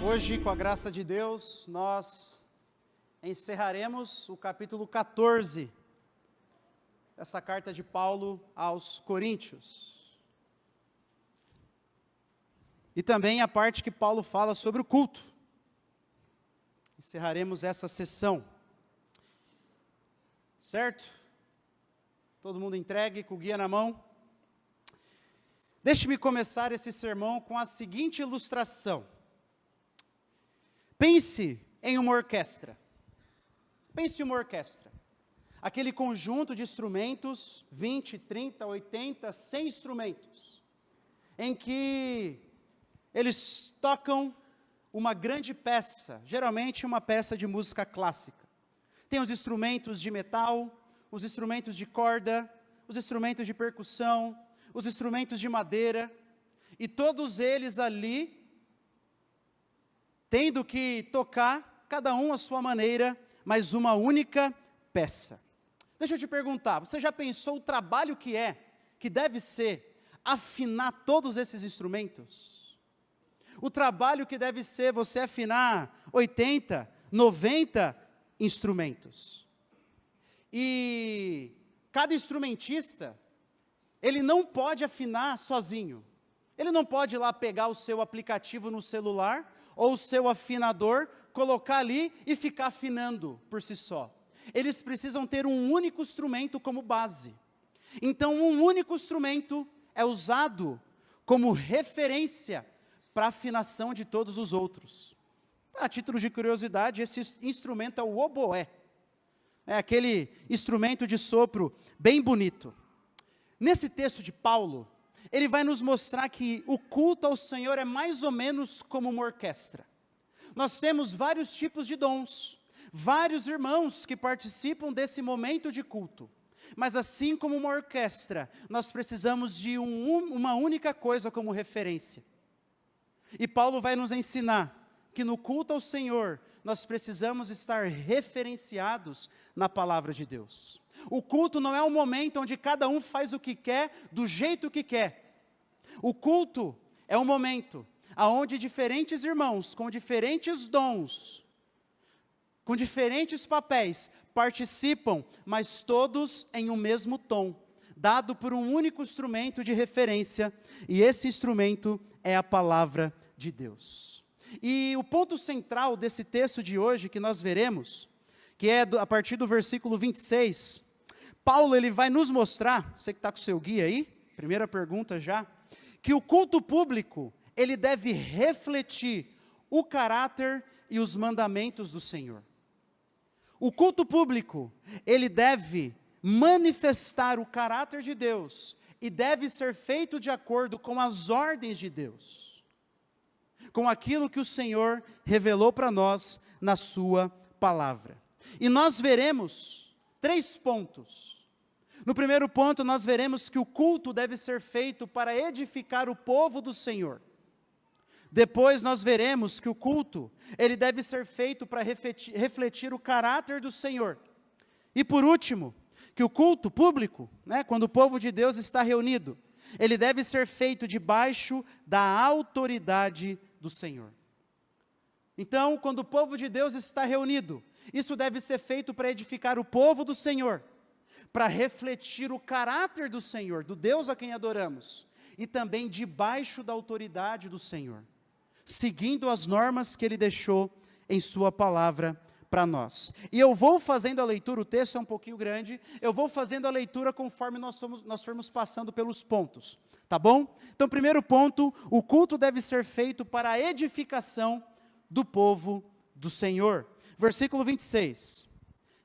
Hoje, com a graça de Deus, nós encerraremos o capítulo 14 dessa carta de Paulo aos Coríntios. E também a parte que Paulo fala sobre o culto. Encerraremos essa sessão. Certo? Todo mundo entregue, com o guia na mão. Deixe-me começar esse sermão com a seguinte ilustração. Pense em uma orquestra. Pense em uma orquestra. Aquele conjunto de instrumentos, 20, 30, 80, 100 instrumentos, em que eles tocam uma grande peça, geralmente uma peça de música clássica. Tem os instrumentos de metal, os instrumentos de corda, os instrumentos de percussão, os instrumentos de madeira, e todos eles ali tendo que tocar, cada um à sua maneira, mas uma única peça. Deixa eu te perguntar, você já pensou o trabalho que deve ser, afinar todos esses instrumentos? O trabalho que deve ser você afinar 80, 90 instrumentos. E cada instrumentista, ele não pode afinar sozinho. Ele não pode ir lá pegar o seu aplicativo no celular, ou o seu afinador, colocar ali e ficar afinando por si só. Eles precisam ter um único instrumento como base. Então, um único instrumento é usado como referência para a afinação de todos os outros. A título de curiosidade, esse instrumento é o oboé. É aquele instrumento de sopro bem bonito. Nesse texto de Paulo, ele vai nos mostrar que o culto ao Senhor é mais ou menos como uma orquestra. Nós temos vários tipos de dons, vários irmãos que participam desse momento de culto. Mas assim como uma orquestra, nós precisamos de uma única coisa como referência. E Paulo vai nos ensinar que no culto ao Senhor, nós precisamos estar referenciados na palavra de Deus. O culto não é um momento onde cada um faz o que quer, do jeito que quer. O culto é um momento onde diferentes irmãos, com diferentes dons, com diferentes papéis, participam, mas todos em um mesmo tom, dado por um único instrumento de referência, e esse instrumento é a palavra de Deus. E o ponto central desse texto de hoje, que nós veremos, que é a partir do versículo 26, Paulo ele vai nos mostrar, você que está com o seu guia aí, primeira pergunta já, que o culto público, ele deve refletir o caráter e os mandamentos do Senhor. O culto público, ele deve manifestar o caráter de Deus, e deve ser feito de acordo com as ordens de Deus, com aquilo que o Senhor revelou para nós na sua palavra. E nós veremos 3 pontos. No primeiro ponto, nós veremos que o culto deve ser feito para edificar o povo do Senhor. Depois nós veremos que o culto, ele deve ser feito para refletir o caráter do Senhor. E por último, que o culto público, quando o povo de Deus está reunido, ele deve ser feito debaixo da autoridade do Senhor. Então, quando o povo de Deus está reunido, isso deve ser feito para edificar o povo do Senhor, para refletir o caráter do Senhor, do Deus a quem adoramos, e também debaixo da autoridade do Senhor, seguindo as normas que Ele deixou em sua palavra para nós. E eu vou fazendo a leitura, o texto é um pouquinho grande, eu vou fazendo a leitura conforme nós formos passando pelos pontos, tá bom? Então, primeiro ponto, o culto deve ser feito para a edificação do povo do Senhor. Versículo 26.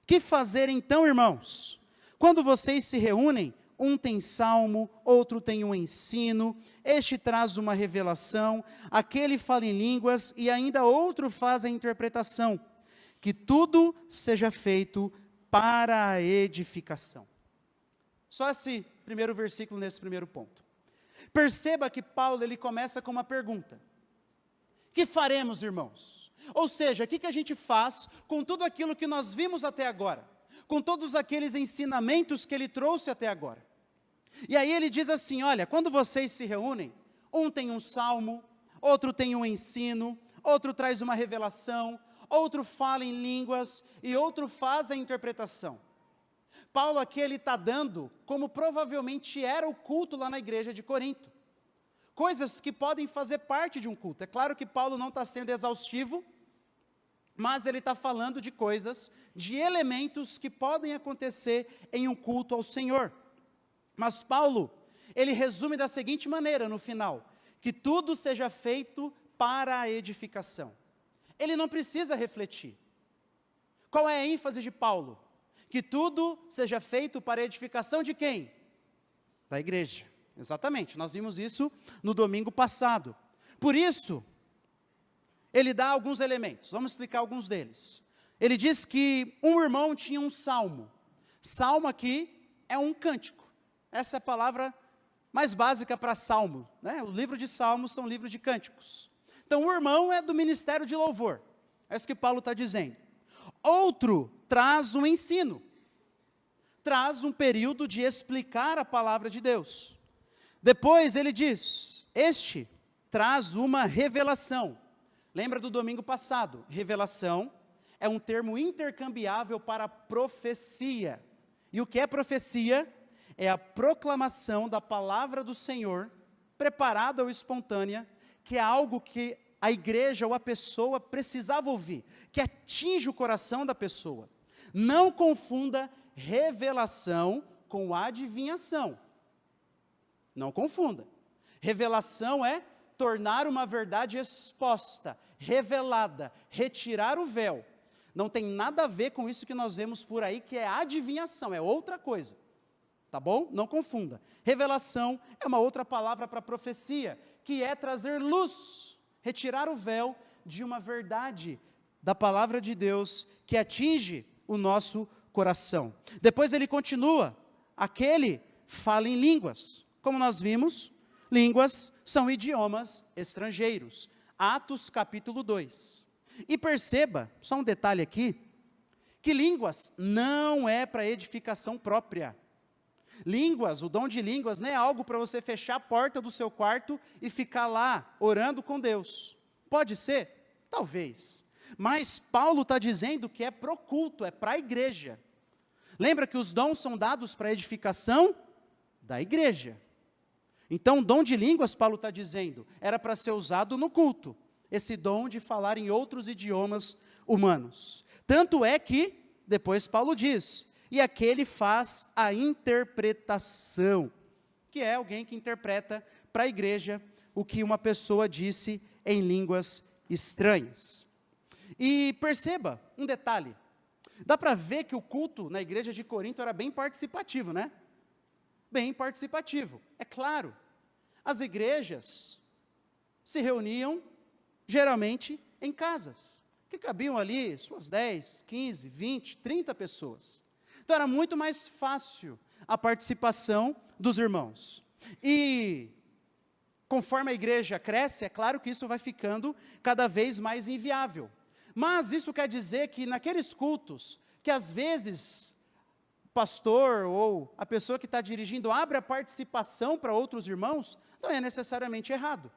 Que fazer então, irmãos? Quando vocês se reúnem, um tem salmo, outro tem um ensino, este traz uma revelação, aquele fala em línguas e ainda outro faz a interpretação. Que tudo seja feito para a edificação. Só esse primeiro versículo nesse primeiro ponto. Perceba que Paulo ele começa com uma pergunta. Que faremos, irmãos? Ou seja, o que a gente faz com tudo aquilo que nós vimos até agora? Com todos aqueles ensinamentos que ele trouxe até agora? E aí ele diz assim, olha, quando vocês se reúnem, um tem um salmo, outro tem um ensino, outro traz uma revelação, outro fala em línguas e outro faz a interpretação. Paulo aqui ele está dando como provavelmente era o culto lá na igreja de Corinto. Coisas que podem fazer parte de um culto. É claro que Paulo não está sendo exaustivo, mas ele está falando de coisas, de elementos que podem acontecer em um culto ao Senhor. Mas Paulo, ele resume da seguinte maneira no final, que tudo seja feito para a edificação. Ele não precisa refletir. Qual é a ênfase de Paulo? Que tudo seja feito para a edificação de quem? Da igreja. Exatamente, nós vimos isso no domingo passado. Por isso, ele dá alguns elementos, vamos explicar alguns deles. Ele diz que um irmão tinha um salmo. Salmo aqui é um cântico. Essa é a palavra mais básica para salmo, né? O livro de salmos são livros de cânticos. Então, o irmão é do ministério de louvor. É isso que Paulo está dizendo. Outro traz um ensino. Traz um período de explicar a palavra de Deus. Depois ele diz, este traz uma revelação. Lembra do domingo passado? Revelação é um termo intercambiável para profecia. E o que é profecia? É a proclamação da palavra do Senhor, preparada ou espontânea, que é algo que a igreja ou a pessoa precisava ouvir, que atinge o coração da pessoa. Não confunda revelação com adivinhação. Não confunda. Revelação é tornar uma verdade exposta, revelada, retirar o véu. Não tem nada a ver com isso que nós vemos por aí, que é adivinhação, é outra coisa. Tá bom? Não confunda. Revelação é uma outra palavra para profecia, que é trazer luz, retirar o véu de uma verdade da palavra de Deus que atinge o nosso coração. Depois ele continua, aquele fala em línguas. Como nós vimos, línguas são idiomas estrangeiros. Atos capítulo 2. E perceba, só um detalhe aqui, que línguas não é para edificação própria. Línguas, o dom de línguas não é algo para você fechar a porta do seu quarto e ficar lá orando com Deus. Pode ser? Talvez. Mas Paulo está dizendo que é pro culto, é para a igreja. Lembra que os dons são dados para a edificação da igreja. Então, o dom de línguas, Paulo está dizendo, era para ser usado no culto. Esse dom de falar em outros idiomas humanos. Tanto é que, depois Paulo diz, e aquele faz a interpretação, que é alguém que interpreta para a igreja o que uma pessoa disse em línguas estranhas. E perceba um detalhe, dá para ver que o culto na igreja de Corinto era bem participativo, né? Bem participativo. É claro, as igrejas se reuniam, geralmente, em casas, que cabiam ali suas 10, 15, 20, 30 pessoas. Então, era muito mais fácil a participação dos irmãos. E, conforme a igreja cresce, é claro que isso vai ficando cada vez mais inviável. Mas isso quer dizer que naqueles cultos, que às vezes o pastor ou a pessoa que está dirigindo abre a participação para outros irmãos, não é necessariamente errado.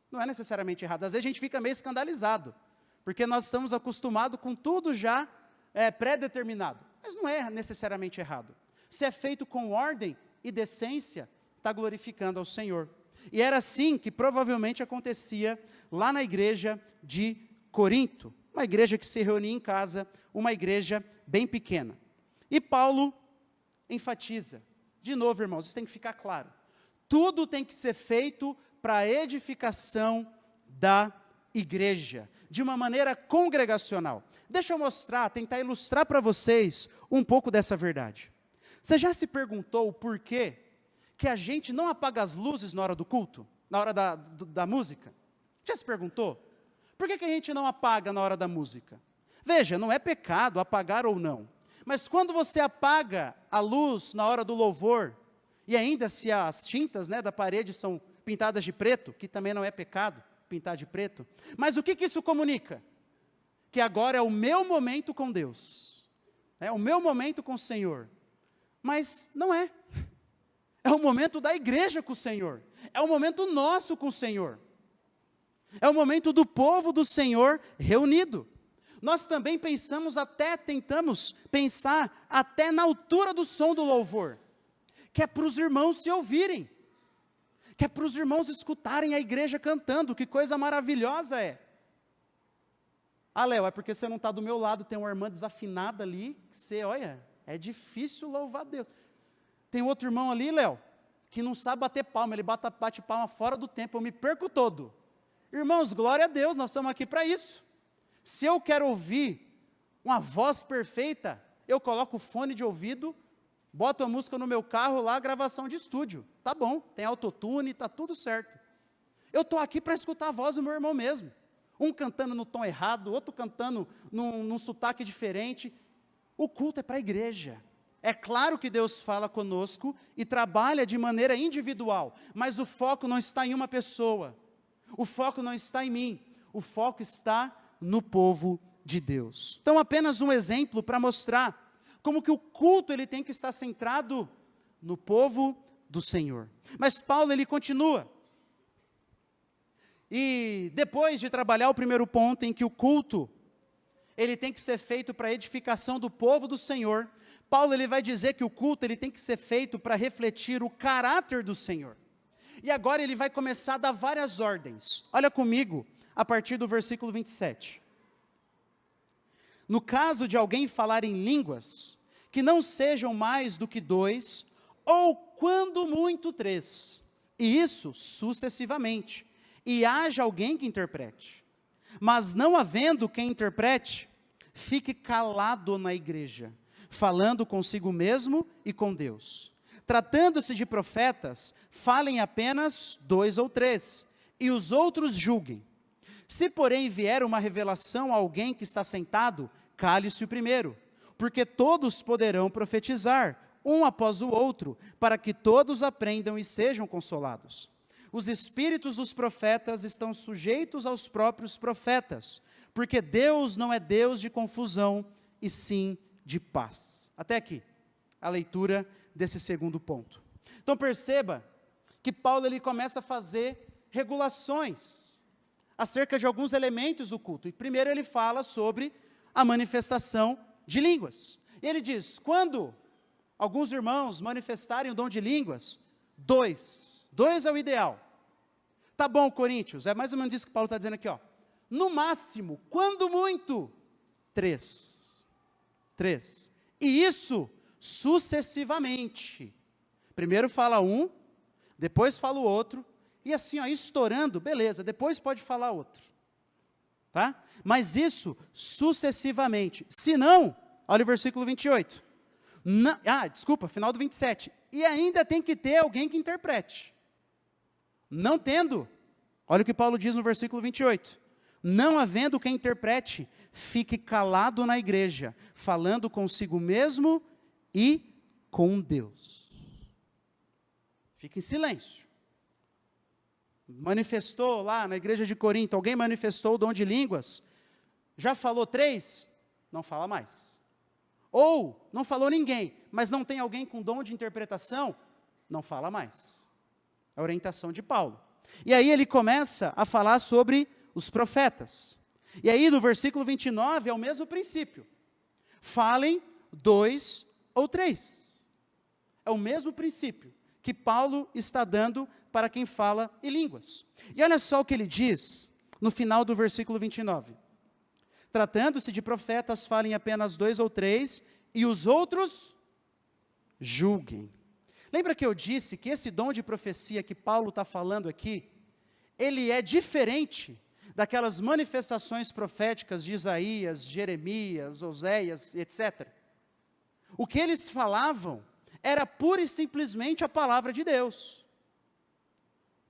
Não é necessariamente errado. Às vezes a gente fica meio escandalizado, porque nós estamos acostumados com tudo já pré-determinado. Mas não é necessariamente errado. Se é feito com ordem e decência, está glorificando ao Senhor. E era assim que provavelmente acontecia lá na igreja de Corinto, uma igreja que se reunia em casa, uma igreja bem pequena. E Paulo enfatiza, de novo, irmãos, isso tem que ficar claro, tudo tem que ser feito para a edificação da igreja, de uma maneira congregacional. Deixa eu mostrar, tentar ilustrar para vocês um pouco dessa verdade. Você já se perguntou por quê que a gente não apaga as luzes na hora do culto? Na hora da música? Já se perguntou? Por que a gente não apaga na hora da música? Veja, não é pecado apagar ou não. Mas quando você apaga a luz na hora do louvor, e ainda se as tintas da parede são pintadas de preto, que também não é pecado, pintar de preto, mas o que isso comunica? que agora é o meu momento com Deus, é o meu momento com o Senhor, mas não é. É o momento da igreja com o Senhor, é o momento nosso com o Senhor, é o momento do povo do Senhor reunido. Nós também tentamos pensar até na altura do som do louvor, que é para os irmãos se ouvirem, que é para os irmãos escutarem a igreja cantando, que coisa maravilhosa é. Ah, Léo, é porque você não está do meu lado, tem uma irmã desafinada ali, que você, olha, é difícil louvar Deus. Tem outro irmão ali, Léo, que não sabe bater palma, ele bate palma fora do tempo, eu me perco todo. Irmãos, glória a Deus, nós estamos aqui para isso. Se eu quero ouvir uma voz perfeita, eu coloco o fone de ouvido, boto a música no meu carro lá, gravação de estúdio. Tá bom, tem autotune, tá tudo certo. Eu estou aqui para escutar a voz do meu irmão mesmo. Um cantando no tom errado, outro cantando num sotaque diferente. O culto é para a igreja. É claro que Deus fala conosco e trabalha de maneira individual, mas o foco não está em uma pessoa. O foco não está em mim. O foco está no povo de Deus. Então, apenas um exemplo para mostrar como que o culto ele tem que estar centrado no povo do Senhor. Mas Paulo ele continua. E depois de trabalhar o primeiro ponto em que o culto ele tem que ser feito para a edificação do povo do Senhor, Paulo ele vai dizer que o culto ele tem que ser feito para refletir o caráter do Senhor. E agora ele vai começar a dar várias ordens. Olha comigo, a partir do versículo 27. No caso de alguém falar em línguas, que não sejam mais do que 2, ou quando muito 3, e isso sucessivamente, e haja alguém que interprete. Mas não havendo quem interprete, fique calado na igreja, falando consigo mesmo e com Deus. Tratando-se de profetas, falem apenas 2 ou 3, e os outros julguem. Se, porém, vier uma revelação a alguém que está sentado, cale-se o primeiro, porque todos poderão profetizar, um após o outro, para que todos aprendam e sejam consolados. Os espíritos dos profetas estão sujeitos aos próprios profetas, porque Deus não é Deus de confusão, e sim de paz. Até aqui, a leitura desse segundo ponto. Então perceba que Paulo ele começa a fazer regulações acerca de alguns elementos do culto. E primeiro ele fala sobre a manifestação de línguas. E ele diz, quando alguns irmãos manifestarem o dom de línguas, 2 é o ideal. Tá bom, Coríntios, é mais ou menos isso que Paulo está dizendo aqui, ó. No máximo, quando muito, 3. E isso sucessivamente. Primeiro fala um, depois fala o outro, e assim, ó, estourando, beleza, depois pode falar outro. Tá? Mas isso sucessivamente. Se não, olha o versículo 28. Final do 27. E ainda tem que ter alguém que interprete. Não tendo, olha o que Paulo diz no versículo 28. Não havendo quem interprete, fique calado na igreja, falando consigo mesmo e com Deus. Fique em silêncio. Manifestou lá na igreja de Corinto, alguém manifestou o dom de línguas, já falou 3, não fala mais. Ou, não falou ninguém, mas não tem alguém com dom de interpretação, não fala mais. A orientação de Paulo. E aí ele começa a falar sobre os profetas. E aí no versículo 29 é o mesmo princípio. Falem 2 ou 3. É o mesmo princípio que Paulo está dando para quem fala em línguas. E olha só o que ele diz no final do versículo 29. Tratando-se de profetas, falem apenas 2 ou 3, e os outros julguem. Lembra que eu disse que esse dom de profecia que Paulo está falando aqui, ele é diferente daquelas manifestações proféticas de Isaías, Jeremias, Oséias, etc. O que eles falavam era pura e simplesmente a palavra de Deus.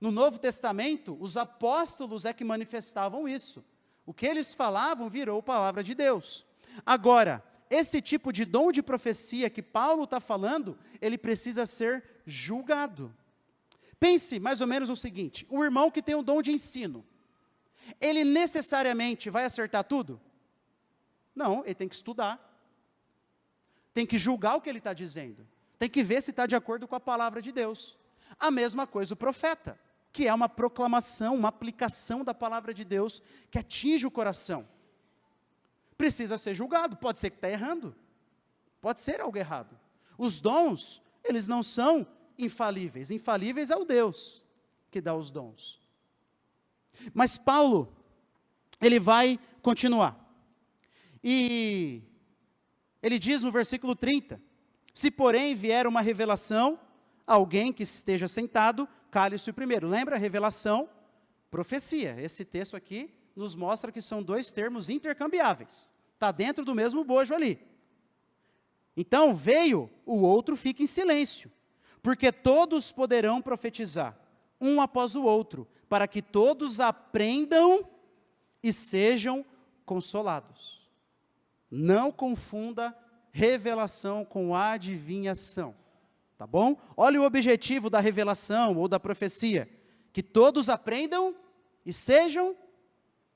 No Novo Testamento, os apóstolos é que manifestavam isso. O que eles falavam virou palavra de Deus. Agora, esse tipo de dom de profecia que Paulo está falando, ele precisa ser julgado. Pense mais ou menos o seguinte, o irmão que tem o dom de ensino, ele necessariamente vai acertar tudo? Não, ele tem que estudar. Tem que julgar o que ele está dizendo. Tem que ver se está de acordo com a palavra de Deus. A mesma coisa o profeta, que é uma proclamação, uma aplicação da palavra de Deus que atinge o coração. Precisa ser julgado, pode ser que está errando. Pode ser algo errado. Os dons, eles não são infalíveis. Infalíveis é o Deus que dá os dons. Mas Paulo, ele vai continuar. E ele diz no versículo 30, se porém vier uma revelação, alguém que esteja sentado, cale-se o primeiro. Lembra a revelação? Profecia. Esse texto aqui nos mostra que são dois termos intercambiáveis. Está dentro do mesmo bojo ali. Então, veio, o outro fica em silêncio, porque todos poderão profetizar, um após o outro, para que todos aprendam e sejam consolados. Não confunda revelação com adivinhação, tá bom? Olha o objetivo da revelação ou da profecia, que todos aprendam e sejam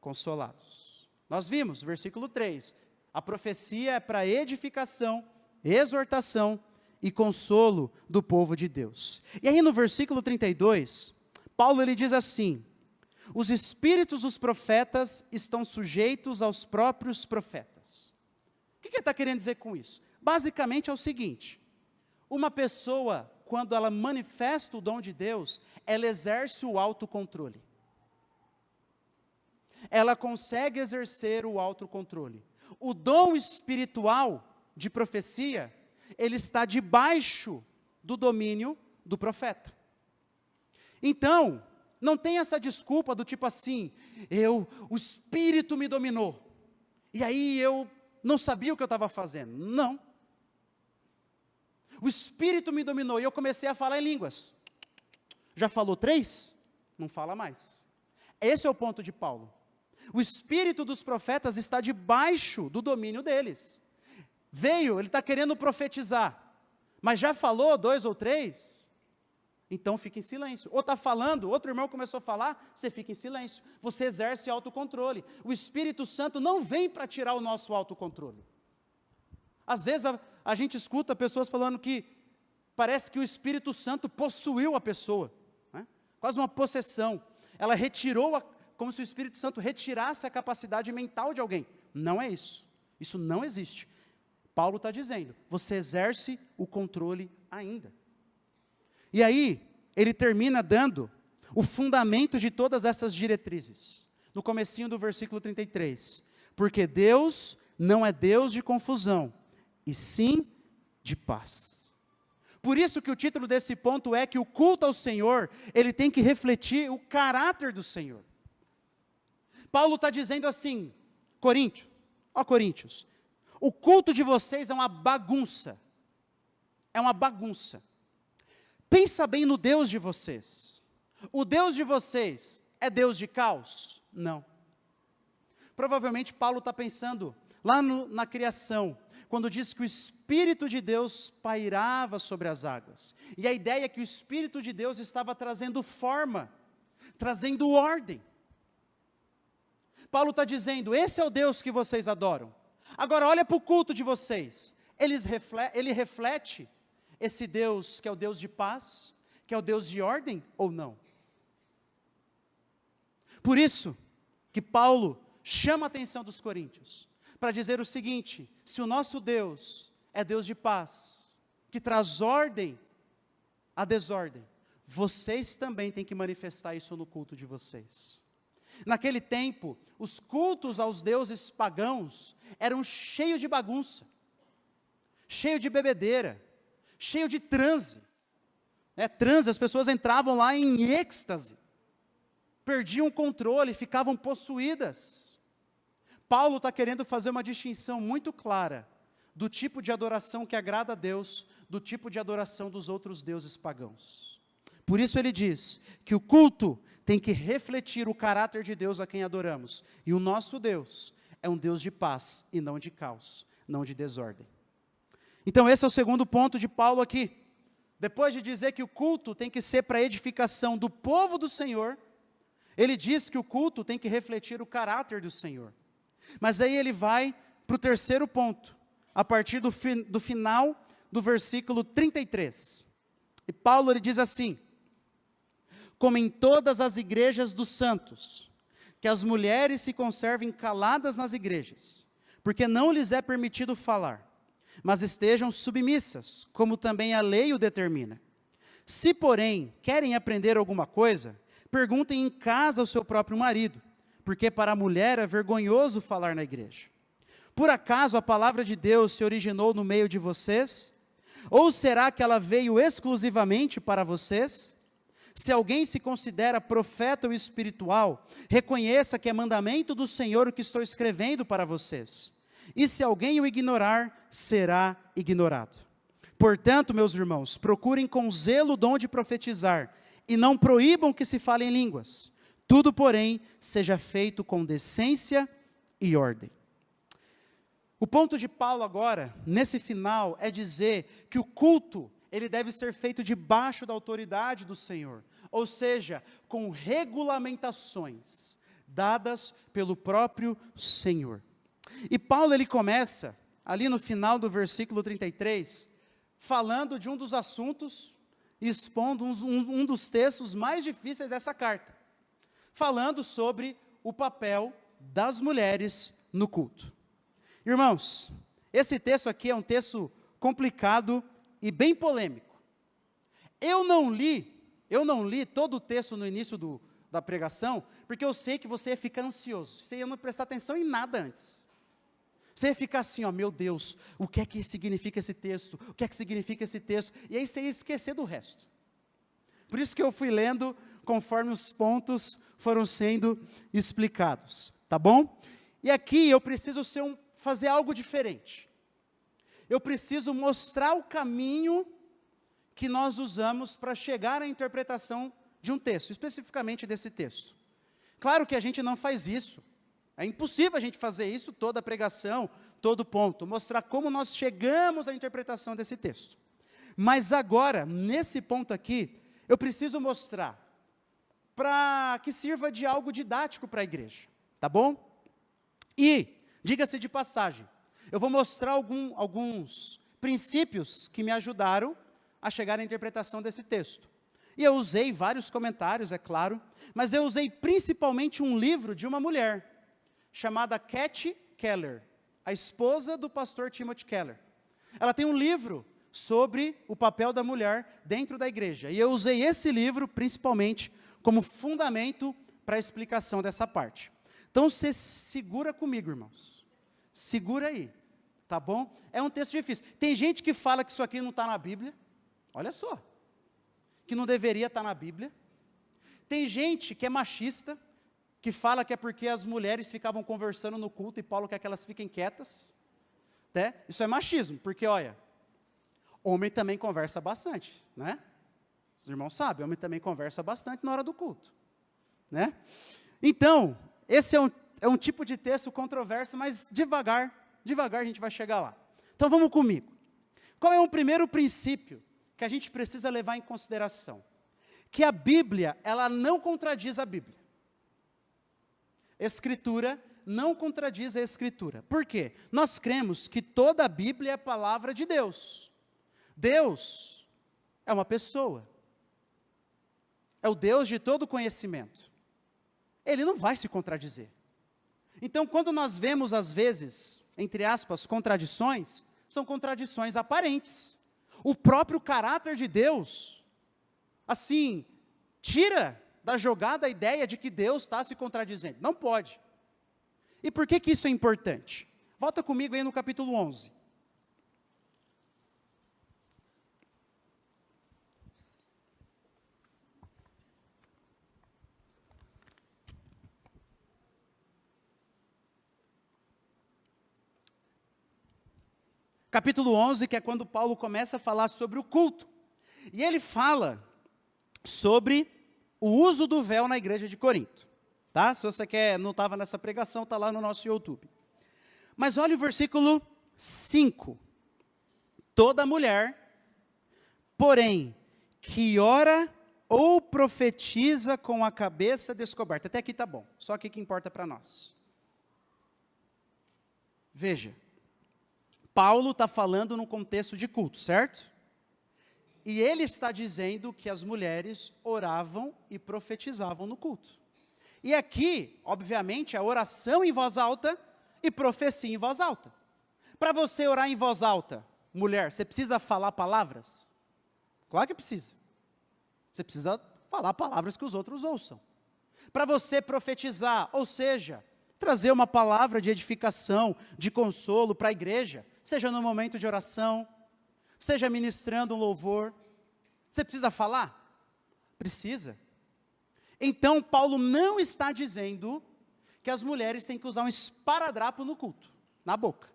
consolados. Nós vimos, versículo 3, a profecia é para edificação, exortação e consolo do povo de Deus. E aí no versículo 32, Paulo ele diz assim, os espíritos dos profetas estão sujeitos aos próprios profetas. O que ele está querendo dizer com isso? Basicamente é o seguinte, uma pessoa, quando ela manifesta o dom de Deus, ela exerce o autocontrole. Ela consegue exercer o autocontrole. O dom espiritual de profecia, ele está debaixo do domínio do profeta. Então, não tem essa desculpa do tipo assim, o Espírito me dominou, e aí eu não sabia o que eu estava fazendo. Não. O Espírito me dominou, e eu comecei a falar em línguas. Já falou 3? Não fala mais. Esse é o ponto de Paulo. O Espírito dos profetas está debaixo do domínio deles. Veio, ele está querendo profetizar, mas já falou 2 ou 3? Então fica em silêncio. Ou está falando, outro irmão começou a falar, você fica em silêncio. Você exerce autocontrole. O Espírito Santo não vem para tirar o nosso autocontrole. Às vezes a gente escuta pessoas falando que parece que o Espírito Santo possuiu a pessoa, né? Quase uma possessão. Ela retirou, como se o Espírito Santo retirasse a capacidade mental de alguém. Não é isso. Isso não existe. Paulo está dizendo, você exerce o controle ainda. E aí, ele termina dando o fundamento de todas essas diretrizes. No comecinho do versículo 33. Porque Deus não é Deus de confusão, e sim de paz. Por isso que o título desse ponto é que o culto ao Senhor, ele tem que refletir o caráter do Senhor. Paulo está dizendo assim, Coríntios, o culto de vocês é uma bagunça. É uma bagunça. Pensa bem no Deus de vocês. O Deus de vocês é Deus de caos? Não. Provavelmente Paulo está pensando lá na criação, quando diz que o Espírito de Deus pairava sobre as águas. E a ideia é que o Espírito de Deus estava trazendo forma, trazendo ordem. Paulo está dizendo, esse é o Deus que vocês adoram. Agora olha para o culto de vocês. Ele reflete esse Deus que é o Deus de paz, que é o Deus de ordem ou não? Por isso que Paulo chama a atenção dos coríntios, para dizer o seguinte, se o nosso Deus é Deus de paz, que traz ordem à desordem, vocês também têm que manifestar isso no culto de vocês. Naquele tempo, os cultos aos deuses pagãos eram cheios de bagunça, cheio de bebedeira, cheio de transe. Transe, as pessoas entravam lá em êxtase, perdiam o controle, ficavam possuídas. Paulo está querendo fazer uma distinção muito clara do tipo de adoração que agrada a Deus, do tipo de adoração dos outros deuses pagãos. Por isso ele diz que o culto tem que refletir o caráter de Deus a quem adoramos. E o nosso Deus é um Deus de paz e não de caos, não de desordem. Então esse é o segundo ponto de Paulo aqui. Depois de dizer que o culto tem que ser para edificação do povo do Senhor, ele diz que o culto tem que refletir o caráter do Senhor. Mas aí ele vai para o terceiro ponto, a partir do final do versículo 33. E Paulo ele diz assim: como em todas as igrejas dos santos, que as mulheres se conservem caladas nas igrejas, porque não lhes é permitido falar, mas estejam submissas, como também a lei o determina. Se, porém, querem aprender alguma coisa, perguntem em casa ao seu próprio marido, porque para a mulher é vergonhoso falar na igreja. Por acaso a palavra de Deus se originou no meio de vocês? Ou será que ela veio exclusivamente para vocês? Se alguém se considera profeta ou espiritual, reconheça que é mandamento do Senhor o que estou escrevendo para vocês. E se alguém o ignorar, será ignorado. Portanto, meus irmãos, procurem com zelo o dom de profetizar, e não proíbam que se fale em línguas. Tudo, porém, seja feito com decência e ordem. O ponto de Paulo agora, nesse final, é dizer que o culto, ele deve ser feito debaixo da autoridade do Senhor, ou seja, com regulamentações dadas pelo próprio Senhor. E Paulo ele começa, ali no final do versículo 33, falando de um dos assuntos, expondo um dos textos mais difíceis dessa carta, falando sobre o papel das mulheres no culto. Irmãos, esse texto aqui é um texto complicado e bem polêmico. Eu não li todo o texto no início da pregação, porque eu sei que você ia ficar ansioso, você ia não prestar atenção em nada antes. Você ia ficar assim, ó, meu Deus, o que é que significa esse texto? O que é que significa esse texto? E aí você ia esquecer do resto. Por isso que eu fui lendo conforme os pontos foram sendo explicados, tá bom? E aqui eu preciso fazer algo diferente. Eu preciso mostrar o caminho que nós usamos para chegar à interpretação de um texto, especificamente desse texto. Claro que a gente não faz isso. É impossível a gente fazer isso toda a pregação, todo ponto, mostrar como nós chegamos à interpretação desse texto. Mas agora, nesse ponto aqui, eu preciso mostrar para que sirva de algo didático para a igreja, tá bom? E, diga-se de passagem, eu vou mostrar alguns princípios que me ajudaram a chegar à interpretação desse texto. E eu usei vários comentários, é claro, mas eu usei principalmente um livro de uma mulher, chamada Cathy Keller, a esposa do pastor Timothy Keller. Ela tem um livro sobre o papel da mulher dentro da igreja. E eu usei esse livro, principalmente, como fundamento para a explicação dessa parte. Então, você segura comigo, irmãos. Segura aí, tá bom? É um texto difícil. Tem gente que fala que isso aqui não está na Bíblia. Olha só. Que não deveria estar na Bíblia. Tem gente que é machista, que fala que é porque as mulheres ficavam conversando no culto e Paulo quer que elas fiquem quietas. Né? Isso é machismo, porque, olha, homem também conversa bastante, né? Os irmãos sabem, homem também conversa bastante na hora do culto, né? Então, esse é um tipo de texto controverso, mas devagar a gente vai chegar lá. Então, vamos comigo. Qual é o primeiro princípio que a gente precisa levar em consideração? Que a Bíblia, ela não contradiz a Bíblia. Escritura não contradiz a Escritura. Por quê? Nós cremos que toda a Bíblia é palavra de Deus. Deus é uma pessoa. É o Deus de todo conhecimento. Ele não vai se contradizer. Então, quando nós vemos, às vezes, entre aspas, contradições, são contradições aparentes. O próprio caráter de Deus, assim, tira da jogada a ideia de que Deus está se contradizendo. Não pode. E por que isso é importante? Volta comigo aí no capítulo 11. Capítulo 11, que é quando Paulo começa a falar sobre o culto. E ele fala sobre o uso do véu na igreja de Corinto. Tá? Se você não estava nessa pregação, está lá no nosso YouTube. Mas olha o versículo 5. Toda mulher, porém, que ora ou profetiza com a cabeça descoberta. Até aqui está bom, só aqui que importa para nós. Veja, Paulo está falando num contexto de culto, certo? E ele está dizendo que as mulheres oravam e profetizavam no culto. E aqui, obviamente, a oração em voz alta e profecia em voz alta. Para você orar em voz alta, mulher, você precisa falar palavras? Claro que precisa. Você precisa falar palavras que os outros ouçam. Para você profetizar, ou seja, trazer uma palavra de edificação, de consolo para a igreja, seja no momento de oração, seja ministrando um louvor, você precisa falar? Precisa. Então, Paulo não está dizendo que as mulheres têm que usar um esparadrapo no culto, na boca,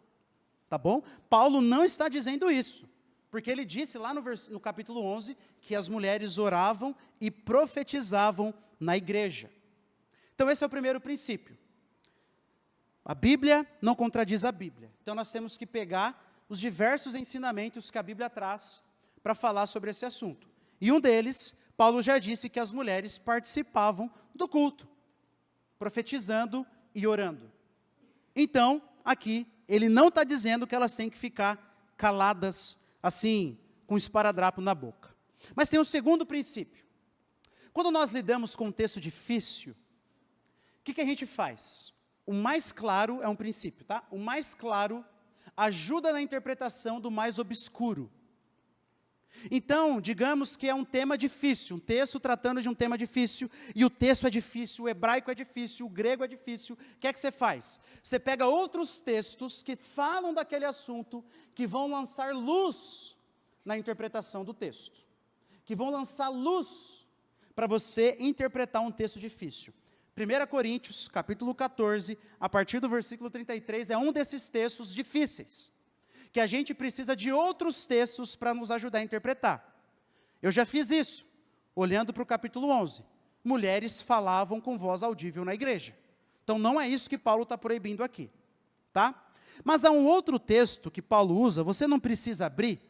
tá bom? Paulo não está dizendo isso, porque ele disse lá no capítulo 11, que as mulheres oravam e profetizavam na igreja. Então, esse é o primeiro princípio. A Bíblia não contradiz a Bíblia. Então, nós temos que pegar os diversos ensinamentos que a Bíblia traz para falar sobre esse assunto. E um deles, Paulo já disse que as mulheres participavam do culto, profetizando e orando. Então, aqui, ele não está dizendo que elas têm que ficar caladas, assim, com esparadrapo na boca. Mas tem um segundo princípio. Quando nós lidamos com um texto difícil, o que a gente faz? O mais claro é um princípio, tá? O mais claro ajuda na interpretação do mais obscuro. Então, digamos que é um tema difícil, um texto tratando de um tema difícil, e o texto é difícil, o hebraico é difícil, o grego é difícil, o que é que você faz? Você pega outros textos que falam daquele assunto, que vão lançar luz na interpretação do texto, que vão lançar luz para você interpretar um texto difícil. 1 Coríntios, capítulo 14, a partir do versículo 33, é um desses textos difíceis, que a gente precisa de outros textos para nos ajudar a interpretar. Eu já fiz isso, olhando para o capítulo 11. Mulheres falavam com voz audível na igreja. Então, não é isso que Paulo está proibindo aqui, tá? Mas há um outro texto que Paulo usa, você não precisa abrir,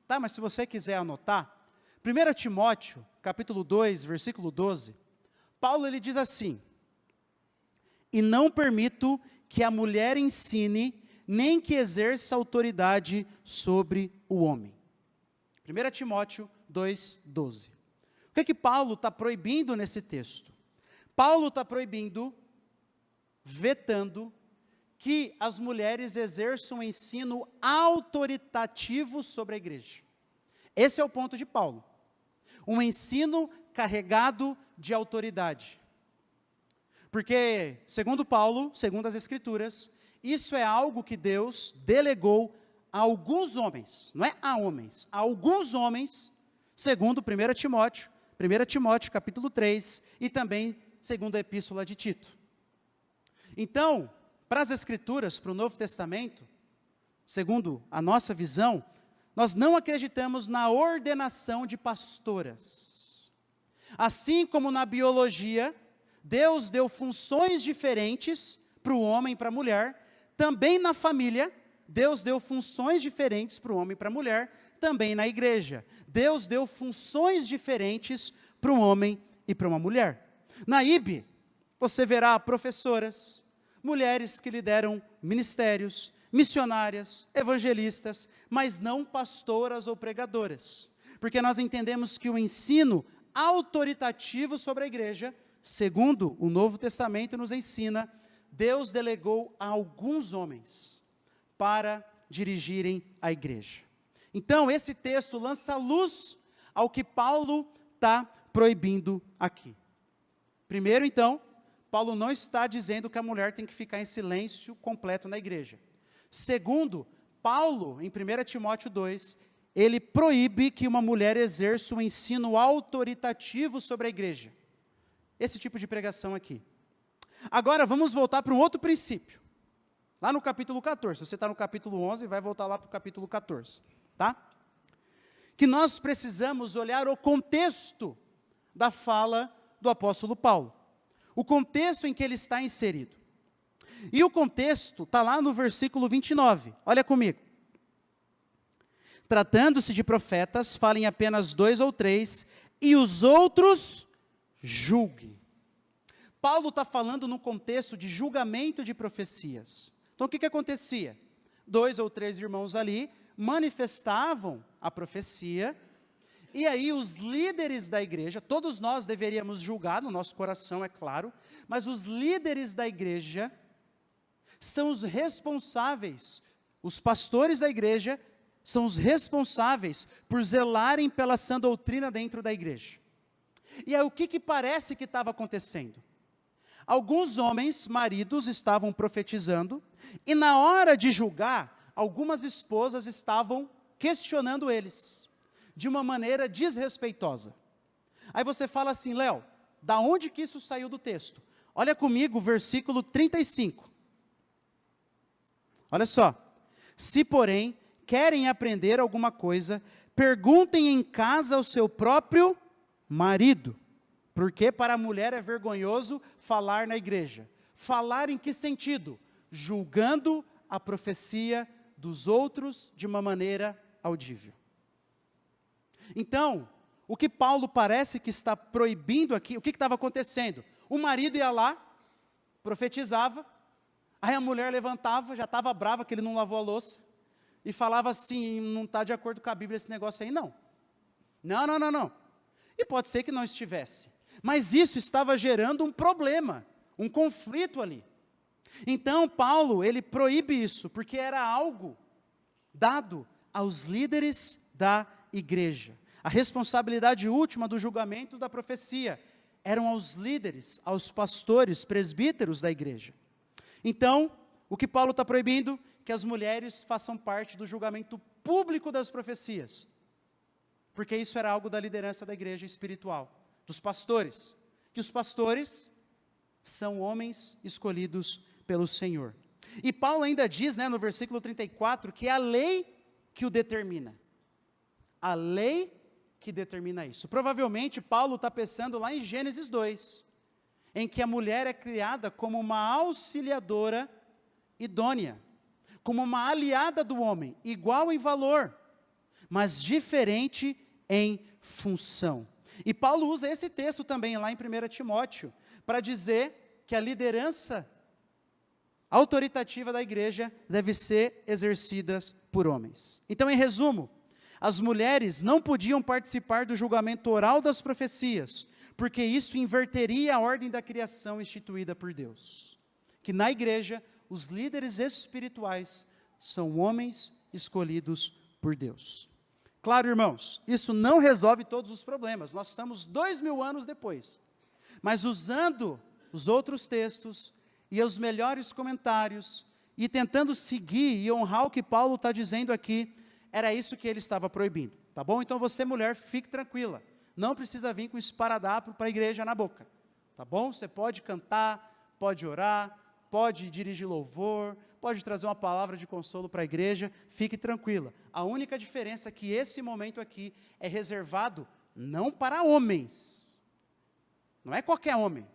tá? Mas se você quiser anotar, 1 Timóteo, capítulo 2, versículo 12, Paulo ele diz assim: e não permito que a mulher ensine, nem que exerça autoridade sobre o homem. 1 Timóteo 2,12. O que é que Paulo está proibindo nesse texto? Paulo está proibindo, vetando, que as mulheres exerçam um ensino autoritativo sobre a igreja. Esse é o ponto de Paulo. Um ensino carregado de autoridade. Porque, segundo Paulo, segundo as Escrituras, isso é algo que Deus delegou a alguns homens, não é a homens, a alguns homens, segundo 1 Timóteo capítulo 3, e também segundo a Epístola de Tito. Então, para as Escrituras, para o Novo Testamento, segundo a nossa visão, nós não acreditamos na ordenação de pastoras. Assim como na biologia, Deus deu funções diferentes para o homem e para a mulher, também na família, Deus deu funções diferentes para o homem e para a mulher, também na igreja. Deus deu funções diferentes para um homem e para uma mulher. Na IB, você verá professoras, mulheres que lideram ministérios, missionárias, evangelistas, mas não pastoras ou pregadoras. Porque nós entendemos que o ensino autoritativo sobre a igreja, segundo o Novo Testamento nos ensina, Deus delegou a alguns homens para dirigirem a igreja. Então, esse texto lança luz ao que Paulo está proibindo aqui. Primeiro, então, Paulo não está dizendo que a mulher tem que ficar em silêncio completo na igreja. Segundo, Paulo, em 1 Timóteo 2, ele proíbe que uma mulher exerça um ensino autoritativo sobre a igreja. Esse tipo de pregação aqui. Agora, vamos voltar para um outro princípio. Lá no capítulo 14, se você está no capítulo 11, vai voltar lá para o capítulo 14, tá? Que nós precisamos olhar o contexto da fala do apóstolo Paulo. O contexto em que ele está inserido. E o contexto está lá no versículo 29, olha comigo. Tratando-se de profetas, falem apenas 2 ou 3, e os outros julguem. Paulo está falando no contexto de julgamento de profecias. Então, o que acontecia? 2 ou 3 irmãos ali manifestavam a profecia, e aí os líderes da igreja, todos nós deveríamos julgar no nosso coração, é claro, mas os líderes da igreja são os responsáveis, os pastores da igreja são os responsáveis por zelarem pela sã doutrina dentro da igreja. E aí o que parece que estava acontecendo? Alguns homens, maridos, estavam profetizando, e na hora de julgar, algumas esposas estavam questionando eles, de uma maneira desrespeitosa. Aí você fala assim, Léo, da onde que isso saiu do texto? Olha comigo o versículo 35. Olha só. Se, porém, querem aprender alguma coisa, perguntem em casa ao seu próprio marido. Porque para a mulher é vergonhoso falar na igreja. Falar em que sentido? Julgando a profecia dos outros de uma maneira audível. Então, o que Paulo parece que está proibindo aqui, o que estava acontecendo? O marido ia lá, profetizava, aí a mulher levantava, já estava brava que ele não lavou a louça, e falava assim, não está de acordo com a Bíblia esse negócio aí, não. Não. E pode ser que não estivesse. Mas isso estava gerando um problema, um conflito ali. Então, Paulo, ele proíbe isso, porque era algo dado aos líderes da igreja. A responsabilidade última do julgamento da profecia eram aos líderes, aos pastores, presbíteros da igreja. Então, o que Paulo está proibindo? Que as mulheres façam parte do julgamento público das profecias. Porque isso era algo da liderança da igreja espiritual, dos pastores. Que os pastores são homens escolhidos pelo Senhor. E Paulo ainda diz, no versículo 34, que é a lei que o determina. A lei que determina isso. Provavelmente Paulo está pensando lá em Gênesis 2, em que a mulher é criada como uma auxiliadora idônea, como uma aliada do homem, igual em valor, mas diferente em função. E Paulo usa esse texto também lá em 1 Timóteo, para dizer que a liderança autoritativa da igreja deve ser exercida por homens. Então, em resumo, as mulheres não podiam participar do julgamento oral das profecias, porque isso inverteria a ordem da criação instituída por Deus. Que na igreja, os líderes espirituais são homens escolhidos por Deus. Claro, irmãos, isso não resolve todos os problemas, nós estamos 2000 anos depois, mas usando os outros textos e os melhores comentários, e tentando seguir e honrar o que Paulo está dizendo aqui, era isso que ele estava proibindo, tá bom? Então você, mulher, fique tranquila, não precisa vir com esparadrapo para a igreja na boca, tá bom? Você pode cantar, pode orar, pode dirigir louvor, pode trazer uma palavra de consolo para a igreja, fique tranquila. A única diferença é que esse momento aqui é reservado não para homens, não é qualquer homem,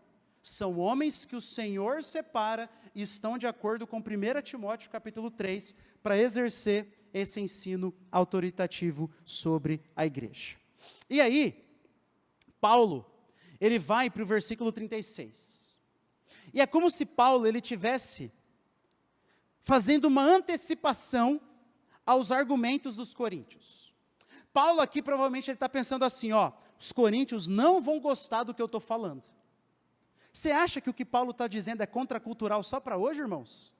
são homens que o Senhor separa e estão de acordo com 1 Timóteo capítulo 3, para exercer esse ensino autoritativo sobre a igreja. E aí, Paulo, ele vai para o versículo 36. E é como se Paulo, ele tivesse fazendo uma antecipação aos argumentos dos coríntios. Paulo aqui, provavelmente, ele está pensando assim, os coríntios não vão gostar do que eu estou falando. Você acha que o que Paulo está dizendo é contracultural só para hoje, irmãos?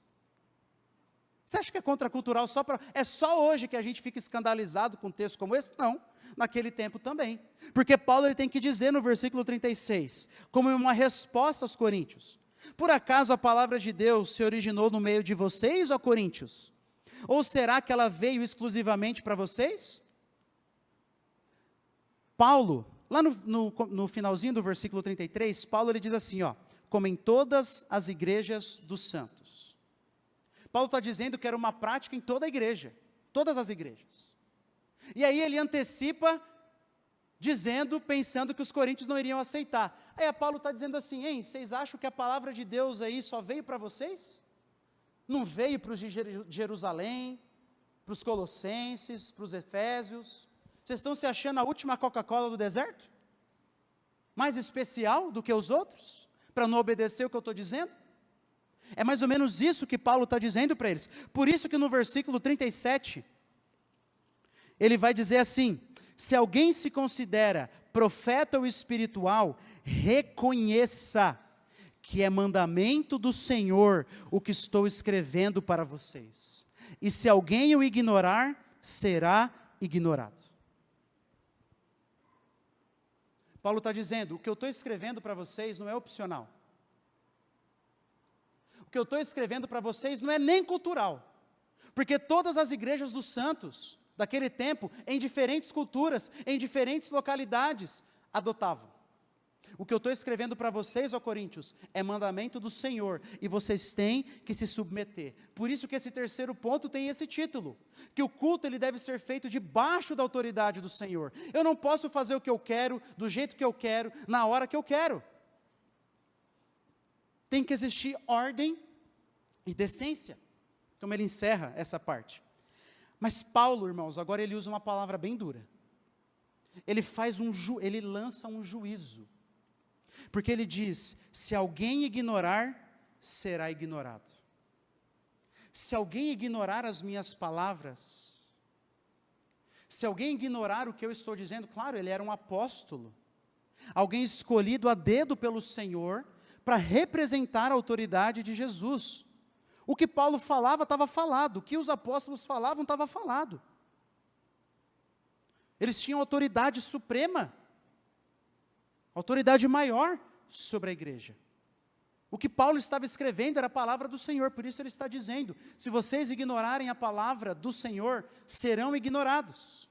Você acha que é contracultural só para... É só hoje que a gente fica escandalizado com um texto como esse? Não, naquele tempo também. Porque Paulo ele tem que dizer no versículo 36, como uma resposta aos coríntios: por acaso a palavra de Deus se originou no meio de vocês, ó coríntios? Ou será que ela veio exclusivamente para vocês? Paulo, lá no finalzinho do versículo 33, Paulo ele diz assim, como em todas as igrejas dos santos. Paulo está dizendo que era uma prática em toda a igreja, todas as igrejas. E aí ele antecipa, pensando que os coríntios não iriam aceitar. Aí Paulo está dizendo assim, vocês acham que a palavra de Deus aí só veio para vocês? Não veio para os de Jerusalém, para os colossenses, para os efésios? Vocês estão se achando a última Coca-Cola do deserto? Mais especial do que os outros? Para não obedecer o que eu estou dizendo? É mais ou menos isso que Paulo está dizendo para eles. Por isso que no versículo 37, ele vai dizer assim: se alguém se considera profeta ou espiritual, reconheça que é mandamento do Senhor o que estou escrevendo para vocês. E se alguém o ignorar, será ignorado. Paulo está dizendo, o que eu estou escrevendo para vocês não é opcional. O que eu estou escrevendo para vocês não é nem cultural. Porque todas as igrejas dos santos, daquele tempo, em diferentes culturas, em diferentes localidades, adotavam. O que eu estou escrevendo para vocês, ó Coríntios, é mandamento do Senhor, e vocês têm que se submeter. Por isso que esse terceiro ponto tem esse título, que o culto ele deve ser feito debaixo da autoridade do Senhor. Eu não posso fazer o que eu quero, do jeito que eu quero, na hora que eu quero. Tem que existir ordem e decência, como ele encerra essa parte. Mas Paulo, irmãos, agora ele usa uma palavra bem dura. Ele lança um juízo. Porque ele diz, se alguém ignorar, será ignorado. Se alguém ignorar as minhas palavras, se alguém ignorar o que eu estou dizendo, claro, ele era um apóstolo, alguém escolhido a dedo pelo Senhor, para representar a autoridade de Jesus. O que Paulo falava, estava falado, o que os apóstolos falavam, estava falado. Eles tinham autoridade suprema, autoridade maior sobre a igreja. O que Paulo estava escrevendo era a palavra do Senhor, por isso ele está dizendo, se vocês ignorarem a palavra do Senhor, serão ignorados.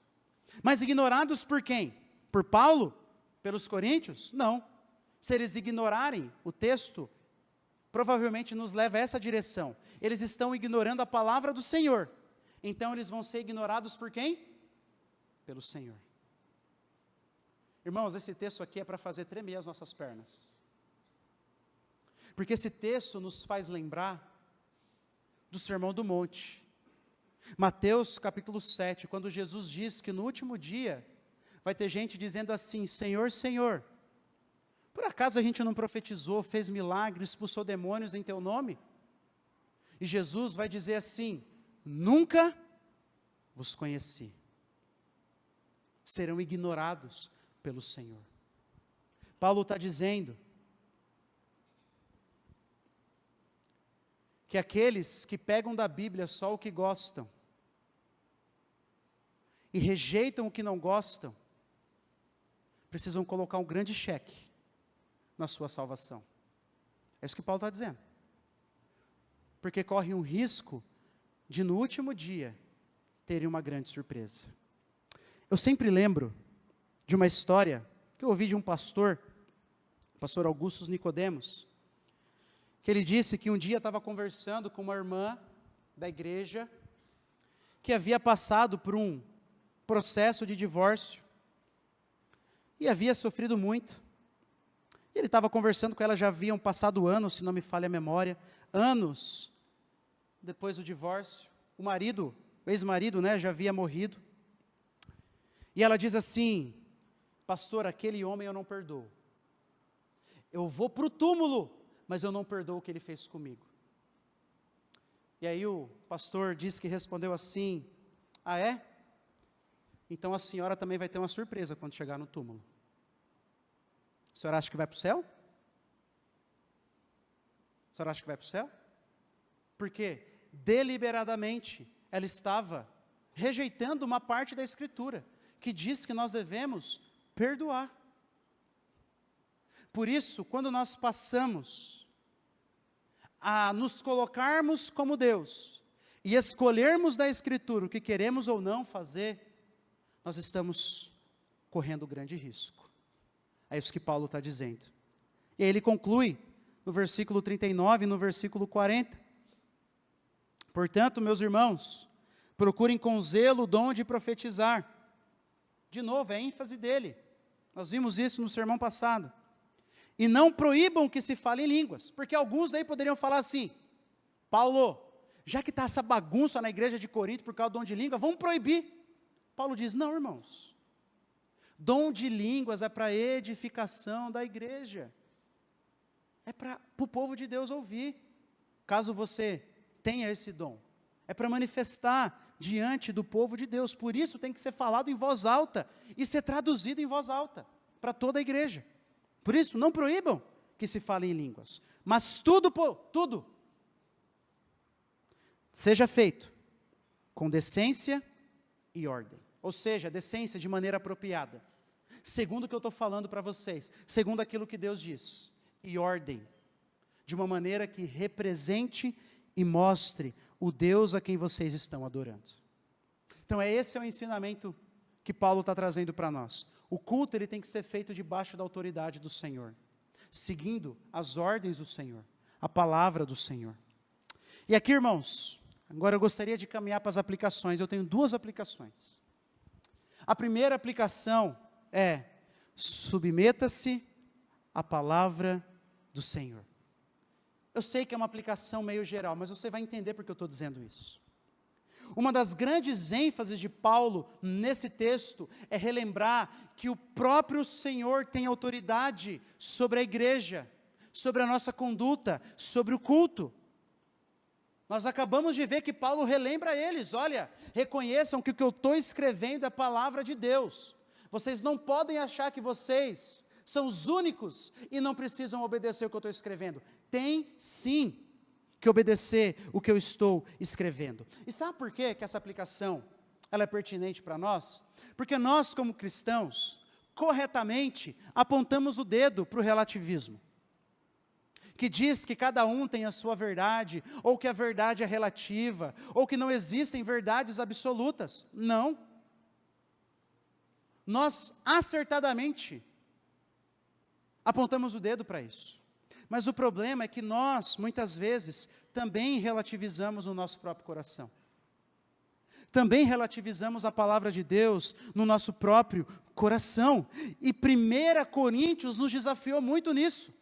Mas ignorados por quem? Por Paulo? Pelos coríntios? Não. Se eles ignorarem o texto, provavelmente nos leva a essa direção. Eles estão ignorando a palavra do Senhor. Então eles vão ser ignorados por quem? Pelo Senhor. Irmãos, esse texto aqui é para fazer tremer as nossas pernas. Porque esse texto nos faz lembrar do Sermão do Monte. Mateus capítulo 7, quando Jesus diz que no último dia vai ter gente dizendo assim, Senhor, Senhor, por acaso a gente não profetizou, fez milagres, expulsou demônios em teu nome? E Jesus vai dizer assim, nunca vos conheci. Serão ignorados pelo Senhor. Paulo está dizendo que aqueles que pegam da Bíblia só o que gostam e rejeitam o que não gostam, precisam colocar um grande cheque na sua salvação. É isso que Paulo está dizendo. Porque corre um risco de no último dia terem uma grande surpresa. Eu sempre lembro de uma história que eu ouvi de um pastor, o pastor Augusto Nicodemos, que ele disse que um dia estava conversando com uma irmã da igreja, que havia passado por um processo de divórcio, e havia sofrido muito. Ele estava conversando com ela, já haviam passado anos, se não me falha a memória, anos depois do divórcio, o ex-marido, já havia morrido, e ela diz assim, pastor, aquele homem eu não perdoo, eu vou para o túmulo, mas eu não perdoo o que ele fez comigo. E aí o pastor disse que respondeu assim, ah é? Então a senhora também vai ter uma surpresa quando chegar no túmulo. A senhora acha que vai para o céu? A senhora acha que vai para o céu? Porque deliberadamente ela estava rejeitando uma parte da Escritura, que diz que nós devemos perdoar. Por isso, quando nós passamos a nos colocarmos como Deus, e escolhermos da Escritura o que queremos ou não fazer, nós estamos correndo grande risco. É isso que Paulo está dizendo. E aí ele conclui, no versículo 39 e no versículo 40. Portanto, meus irmãos, procurem com zelo o dom de profetizar. De novo, é a ênfase dele. Nós vimos isso no sermão passado. E não proíbam que se fale em línguas, porque alguns daí poderiam falar assim, Paulo, já que está essa bagunça na igreja de Corinto por causa do dom de língua, vamos proibir. Paulo diz, não irmãos, dom de línguas é para edificação da igreja, é para o povo de Deus ouvir, caso você tenha esse dom, é para manifestar diante do povo de Deus. Por isso tem que ser falado em voz alta e ser traduzido em voz alta para toda a igreja. Por isso, não proíbam que se fale em línguas, mas tudo seja feito com decência e ordem. Ou seja, decência de maneira apropriada, segundo o que eu estou falando para vocês, segundo aquilo que Deus diz, e ordem, de uma maneira que represente e mostre o Deus a quem vocês estão adorando. Então esse é o ensinamento que Paulo está trazendo para nós. O culto ele tem que ser feito debaixo da autoridade do Senhor, seguindo as ordens do Senhor, a palavra do Senhor. E aqui, irmãos, agora eu gostaria de caminhar para as aplicações. Eu tenho 2 aplicações. A primeira aplicação é: submeta-se à palavra do Senhor. Eu sei que é uma aplicação meio geral, mas você vai entender porque eu estou dizendo isso. Uma das grandes ênfases de Paulo nesse texto é relembrar que o próprio Senhor tem autoridade sobre a igreja, sobre a nossa conduta, sobre o culto. Nós acabamos de ver que Paulo relembra a eles: olha, reconheçam que o que eu estou escrevendo é a palavra de Deus. Vocês não podem achar que vocês são os únicos e não precisam obedecer o que eu estou escrevendo. Tem sim que obedecer o que eu estou escrevendo. E sabe por quê que essa aplicação ela é pertinente para nós? Porque nós, como cristãos, corretamente apontamos o dedo para o relativismo, que diz que cada um tem a sua verdade, ou que a verdade é relativa, ou que não existem verdades absolutas. Não. Nós acertadamente apontamos o dedo para isso. Mas o problema é que nós, muitas vezes, também relativizamos no nosso próprio coração. Também relativizamos a palavra de Deus no nosso próprio coração. E 1 Coríntios nos desafiou muito nisso.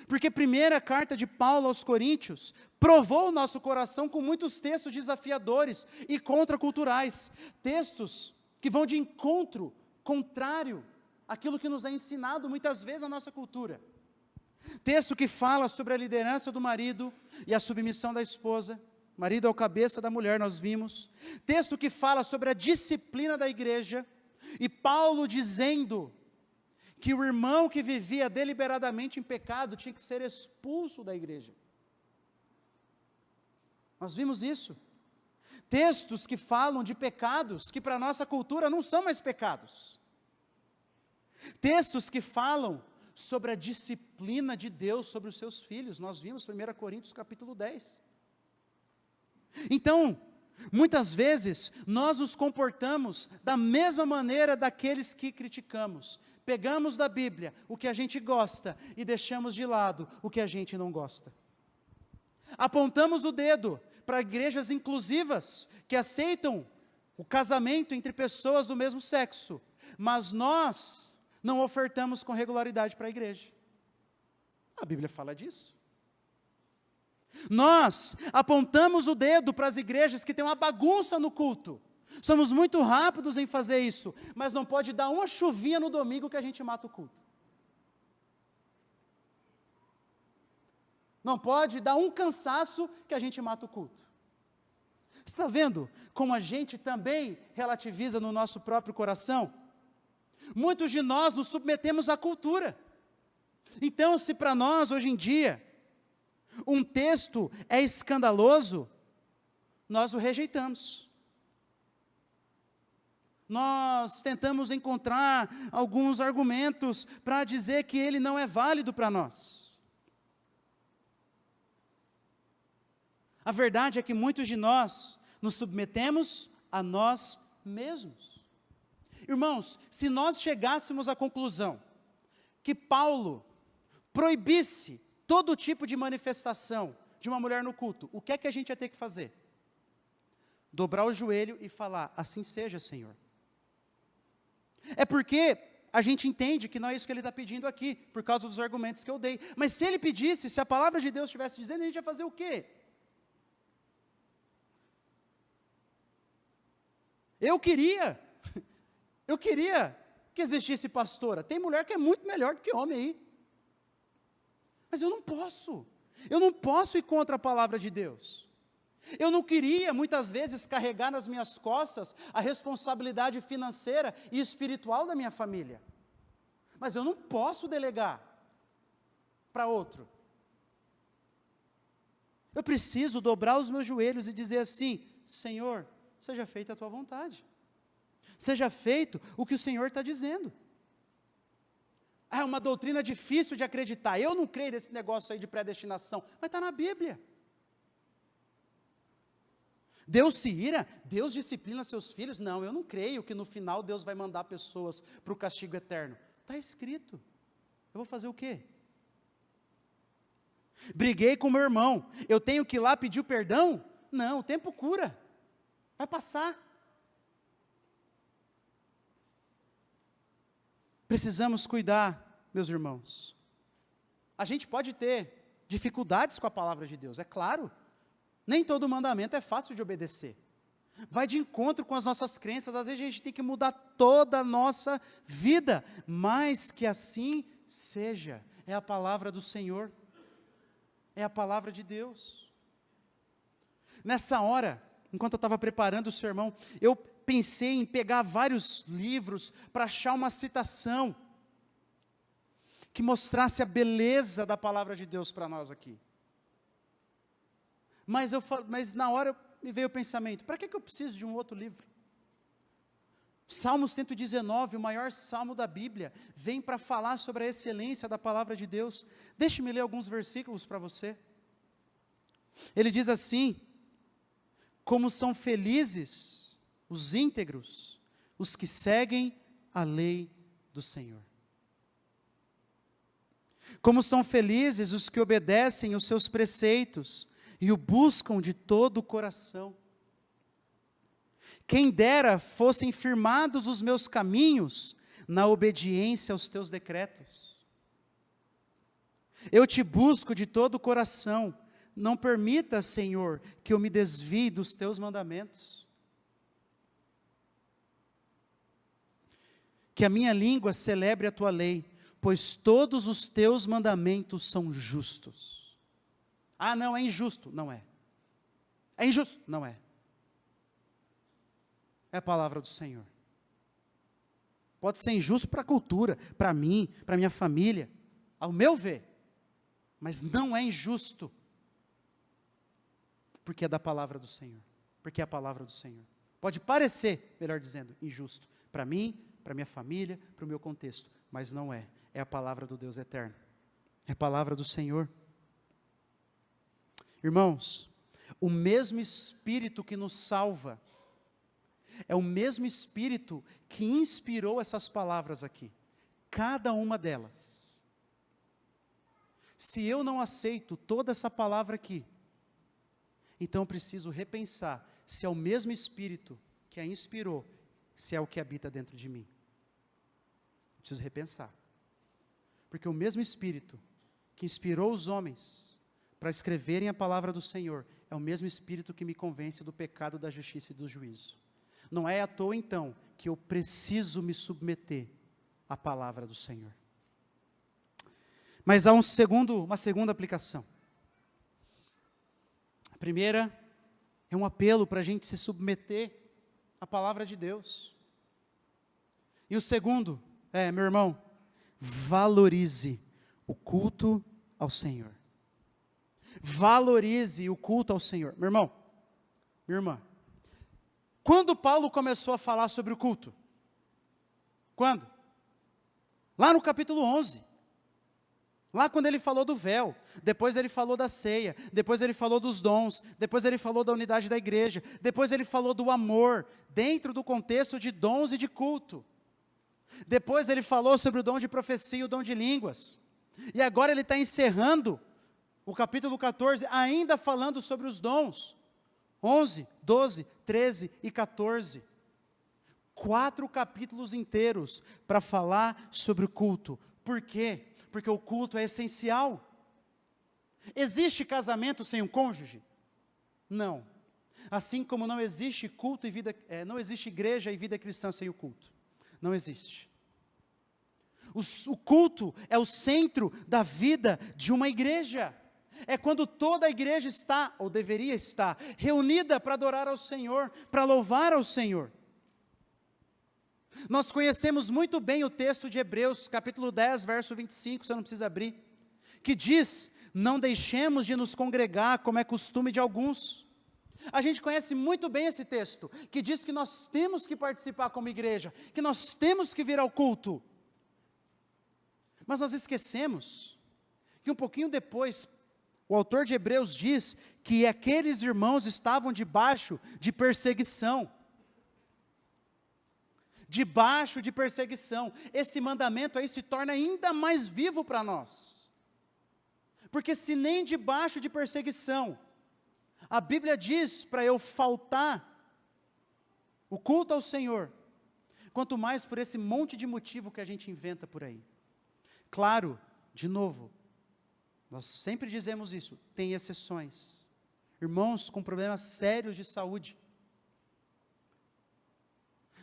Porque a primeira carta de Paulo aos Coríntios provou o nosso coração com muitos textos desafiadores e contraculturais. Textos que vão de encontro, contrário àquilo que nos é ensinado muitas vezes na nossa cultura. Texto que fala sobre a liderança do marido e a submissão da esposa. O marido é o cabeça da mulher, nós vimos. Texto que fala sobre a disciplina da igreja. E Paulo dizendo que o irmão que vivia deliberadamente em pecado tinha que ser expulso da igreja. Nós vimos isso. Textos que falam de pecados que para a nossa cultura não são mais pecados. Textos que falam sobre a disciplina de Deus sobre os seus filhos. Nós vimos 1 Coríntios capítulo 10. Então, muitas vezes, nós nos comportamos da mesma maneira daqueles que criticamos. Pegamos da Bíblia o que a gente gosta e deixamos de lado o que a gente não gosta. Apontamos o dedo para igrejas inclusivas que aceitam o casamento entre pessoas do mesmo sexo, mas nós não ofertamos com regularidade para a igreja. A Bíblia fala disso. Nós apontamos o dedo para as igrejas que têm uma bagunça no culto. Somos muito rápidos em fazer isso, mas não pode dar uma chuvinha no domingo que a gente mata o culto. Não pode dar um cansaço que a gente mata o culto. Você está vendo como a gente também relativiza no nosso próprio coração? Muitos de nós nos submetemos à cultura. Então, se para nós, hoje em dia, um texto é escandaloso, nós o rejeitamos. Nós tentamos encontrar alguns argumentos para dizer que ele não é válido para nós. A verdade é que muitos de nós nos submetemos a nós mesmos. Irmãos, se nós chegássemos à conclusão que Paulo proibisse todo tipo de manifestação de uma mulher no culto, o que é que a gente ia ter que fazer? Dobrar o joelho e falar: assim seja, Senhor. É porque a gente entende que não é isso que ele está pedindo aqui, por causa dos argumentos que eu dei. Mas se ele pedisse, se a palavra de Deus estivesse dizendo, a gente ia fazer o quê? Eu queria que existisse pastora. Tem mulher que é muito melhor do que homem aí. Mas eu não posso. Eu não posso ir contra a palavra de Deus. Eu não queria, muitas vezes, carregar nas minhas costas a responsabilidade financeira e espiritual da minha família. Mas eu não posso delegar para outro. Eu preciso dobrar os meus joelhos e dizer assim: Senhor, seja feita a tua vontade. Seja feito o que o Senhor está dizendo. É uma doutrina difícil de acreditar. Eu não creio nesse negócio aí de predestinação, mas está na Bíblia. Deus se ira? Deus disciplina seus filhos? Não, eu não creio que no final Deus vai mandar pessoas para o castigo eterno. Está escrito. Eu vou fazer o quê? Briguei com meu irmão, eu tenho que ir lá pedir o perdão? Não, o tempo cura. Vai passar. Precisamos cuidar, meus irmãos. A gente pode ter dificuldades com a palavra de Deus, é claro. Nem todo mandamento é fácil de obedecer. Vai de encontro com as nossas crenças, às vezes a gente tem que mudar toda a nossa vida, mas que assim seja. É a palavra do Senhor, é a palavra de Deus. Nessa hora, enquanto eu estava preparando o sermão, eu pensei em pegar vários livros para achar uma citação que mostrasse a beleza da palavra de Deus para nós aqui. Mas na hora me veio o pensamento: para que eu preciso de um outro livro? Salmo 119, o maior salmo da Bíblia, vem para falar sobre a excelência da palavra de Deus. Deixe-me ler alguns versículos para você. Ele diz assim: como são felizes os íntegros, os que seguem a lei do Senhor. Como são felizes os que obedecem os seus preceitos e o buscam de todo o coração. Quem dera fossem firmados os meus caminhos na obediência aos teus decretos. Eu te busco de todo o coração, não permita, Senhor, que eu me desvie dos teus mandamentos. Que a minha língua celebre a tua lei, pois todos os teus mandamentos são justos. Ah, não, é injusto. Não é. É injusto. Não é. É a palavra do Senhor. Pode ser injusto para a cultura, para mim, para a minha família, ao meu ver, mas não é injusto, porque é da palavra do Senhor, porque é a palavra do Senhor. Pode parecer, melhor dizendo, injusto, para mim, para a minha família, para o meu contexto, mas não é. É a palavra do Deus eterno, é a palavra do Senhor. Irmãos, o mesmo Espírito que nos salva, é o mesmo Espírito que inspirou essas palavras aqui, cada uma delas. Se eu não aceito toda essa palavra aqui, então eu preciso repensar se é o mesmo Espírito que a inspirou, se é o que habita dentro de mim. Eu preciso repensar. Porque o mesmo Espírito que inspirou os homens para escreverem a palavra do Senhor, é o mesmo Espírito que me convence do pecado, da justiça e do juízo. Não é à toa, então, que eu preciso me submeter à palavra do Senhor. Mas há uma segunda aplicação. A primeira é um apelo para a gente se submeter à palavra de Deus. E o segundo meu irmão, valorize o culto ao Senhor. Valorize o culto ao Senhor. Meu irmão, minha irmã, quando Paulo começou a falar sobre o culto? Quando? Lá no capítulo 11. Lá quando ele falou do véu, depois ele falou da ceia, depois ele falou dos dons, depois ele falou da unidade da igreja, depois ele falou do amor, dentro do contexto de dons e de culto. Depois ele falou sobre o dom de profecia e o dom de línguas. E agora ele está encerrando o capítulo 14, ainda falando sobre os dons. 11, 12, 13 e 14. 4 capítulos inteiros para falar sobre o culto. Por quê? Porque o culto é essencial. Existe casamento sem um cônjuge? Não. Assim como não existe culto e vida, não existe igreja e vida cristã sem o culto. Não existe. O culto é o centro da vida de uma igreja. É quando toda a igreja está, ou deveria estar, reunida para adorar ao Senhor, para louvar ao Senhor. Nós conhecemos muito bem o texto de Hebreus, capítulo 10, verso 25, você não precisa abrir, que diz: não deixemos de nos congregar, como é costume de alguns. A gente conhece muito bem esse texto, que diz que nós temos que participar como igreja, que nós temos que vir ao culto. Mas nós esquecemos que um pouquinho depois, o autor de Hebreus diz que aqueles irmãos estavam debaixo de perseguição. Debaixo de perseguição. Esse mandamento aí se torna ainda mais vivo para nós. Porque se nem debaixo de perseguição, a Bíblia diz para eu faltar o culto ao Senhor, quanto mais por esse monte de motivo que a gente inventa por aí. Claro, de novo, nós sempre dizemos isso, tem exceções. Irmãos com problemas sérios de saúde,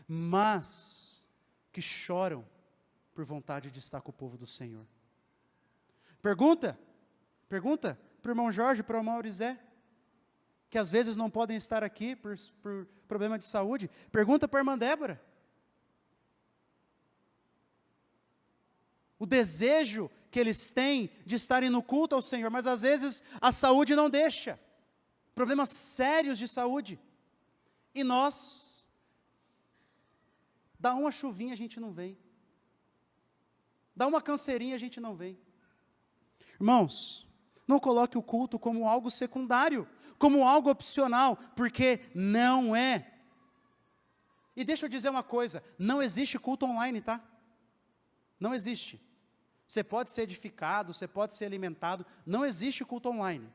mas que choram por vontade de estar com o povo do Senhor. Pergunta para o irmão Jorge, para o irmão Aurizé, que às vezes não podem estar aqui por problema de saúde. Pergunta para a irmã Débora. O desejo que eles têm de estarem no culto ao Senhor, mas às vezes a saúde não deixa. Problemas sérios de saúde. E nós, dá uma chuvinha a gente não vem. Dá uma canseirinha a gente não vem. Irmãos, não coloque o culto como algo secundário, como algo opcional, porque não é. E deixa eu dizer uma coisa, não existe culto online, tá? Não existe. Você pode ser edificado, você pode ser alimentado, não existe culto online.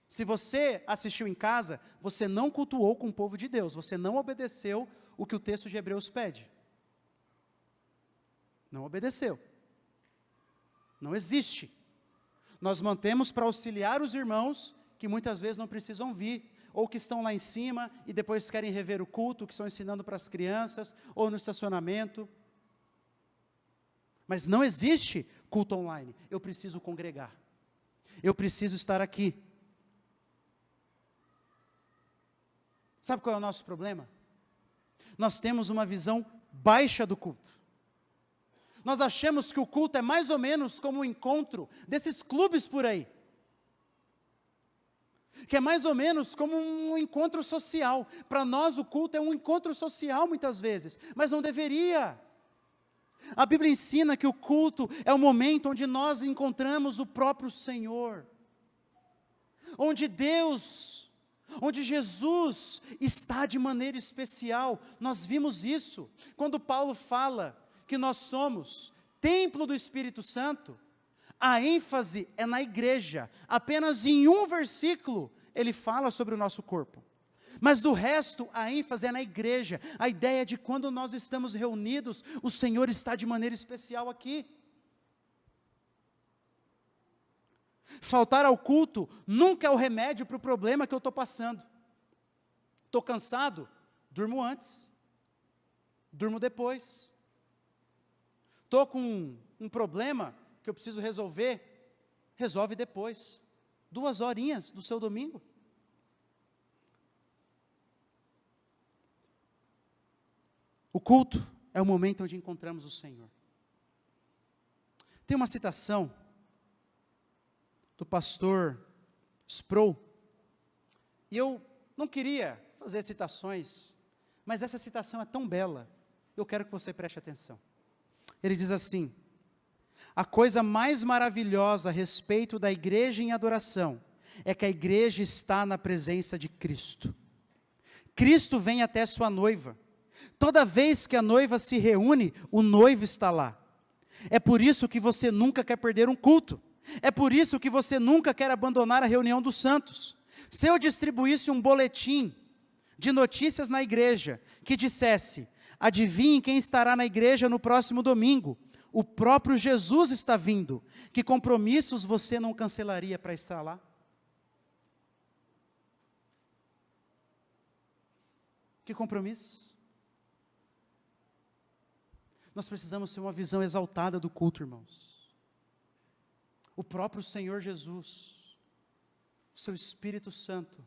Se você assistiu em casa, você não cultuou com o povo de Deus, você não obedeceu o que o texto de Hebreus pede. Não obedeceu. Não existe. Nós mantemos para auxiliar os irmãos que muitas vezes não precisam vir, ou que estão lá em cima e depois querem rever o culto, que estão ensinando para as crianças, ou no estacionamento. Mas não existe culto online. Eu preciso congregar. Eu preciso estar aqui. Sabe qual é o nosso problema? Nós temos uma visão baixa do culto. Nós achamos que o culto é mais ou menos como um encontro desses clubes por aí. Que é mais ou menos como um encontro social. Para nós o culto é um encontro social muitas vezes, mas não deveria. A Bíblia ensina que o culto é o momento onde nós encontramos o próprio Senhor. Onde Deus, onde Jesus está de maneira especial. Nós vimos isso quando Paulo fala que nós somos templo do Espírito Santo. A ênfase é na igreja. Apenas em um versículo ele fala sobre o nosso corpo. Mas do resto, a ênfase é na igreja. A ideia de quando nós estamos reunidos, o Senhor está de maneira especial aqui. Faltar ao culto nunca é o remédio para o problema que eu estou passando. Estou cansado, durmo antes, durmo depois. Estou com um problema que eu preciso resolver, resolve depois. 2 horinhas do seu domingo. O culto é o momento onde encontramos o Senhor. Tem uma citação do pastor Sproul, e eu não queria fazer citações, mas essa citação é tão bela, eu quero que você preste atenção. Ele diz assim: a coisa mais maravilhosa a respeito da igreja em adoração é que a igreja está na presença de Cristo. Cristo vem até sua noiva. Toda vez que a noiva se reúne, o noivo está lá. É por isso que você nunca quer perder um culto. É por isso que você nunca quer abandonar a reunião dos santos. Se eu distribuísse um boletim de notícias na igreja, que dissesse: adivinhe quem estará na igreja no próximo domingo, o próprio Jesus está vindo, que compromissos você não cancelaria para estar lá? Que compromissos? Nós precisamos ter uma visão exaltada do culto, irmãos. o próprio Senhor Jesus, o seu Espírito Santo,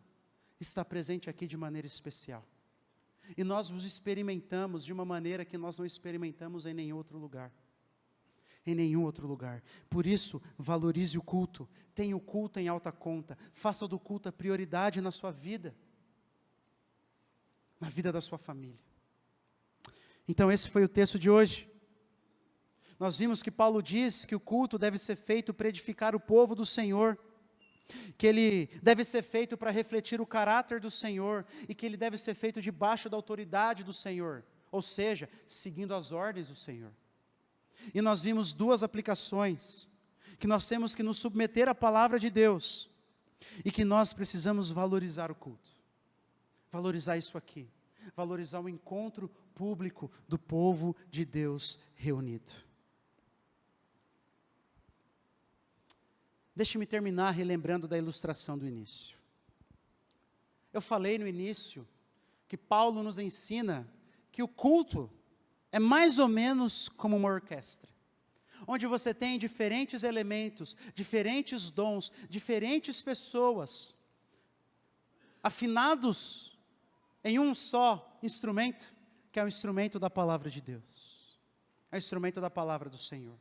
está presente aqui de maneira especial. E nós os experimentamos de uma maneira que nós não experimentamos em nenhum outro lugar. Em nenhum outro lugar. Por isso, valorize o culto. Tenha o culto em alta conta. Faça do culto a prioridade na sua vida. Na vida da sua família. Então esse foi o texto de hoje. Nós vimos que Paulo diz que o culto deve ser feito para edificar o povo do Senhor. Que ele deve ser feito para refletir o caráter do Senhor, e que ele deve ser feito debaixo da autoridade do Senhor, ou seja, seguindo as ordens do Senhor. E nós vimos duas aplicações, que nós temos que nos submeter à palavra de Deus, e que nós precisamos valorizar o culto, valorizar isso aqui, valorizar o encontro público do povo de Deus reunido. Deixe-me terminar relembrando da ilustração do início. Eu falei no início que Paulo nos ensina que o culto é mais ou menos como uma orquestra, onde você tem diferentes elementos, diferentes dons, diferentes pessoas, afinados em um só instrumento, que é o instrumento da palavra de Deus, é o instrumento da palavra do Senhor.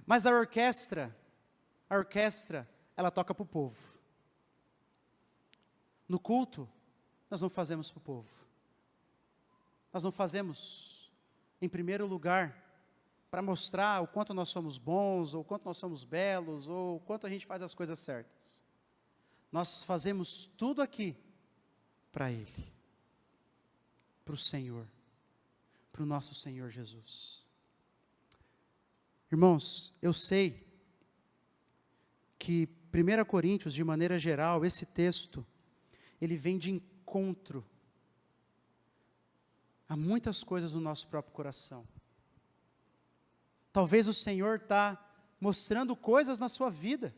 Mas a orquestra, ela toca para o povo. No culto, nós não fazemos para o povo. Nós não fazemos, em primeiro lugar, para mostrar o quanto nós somos bons, ou o quanto nós somos belos, ou o quanto a gente faz as coisas certas. Nós fazemos tudo aqui para Ele, para o Senhor, para o nosso Senhor Jesus. Irmãos, eu sei que 1 Coríntios, de maneira geral, esse texto, ele vem de encontro a muitas coisas do nosso próprio coração. Talvez o Senhor está mostrando coisas na sua vida,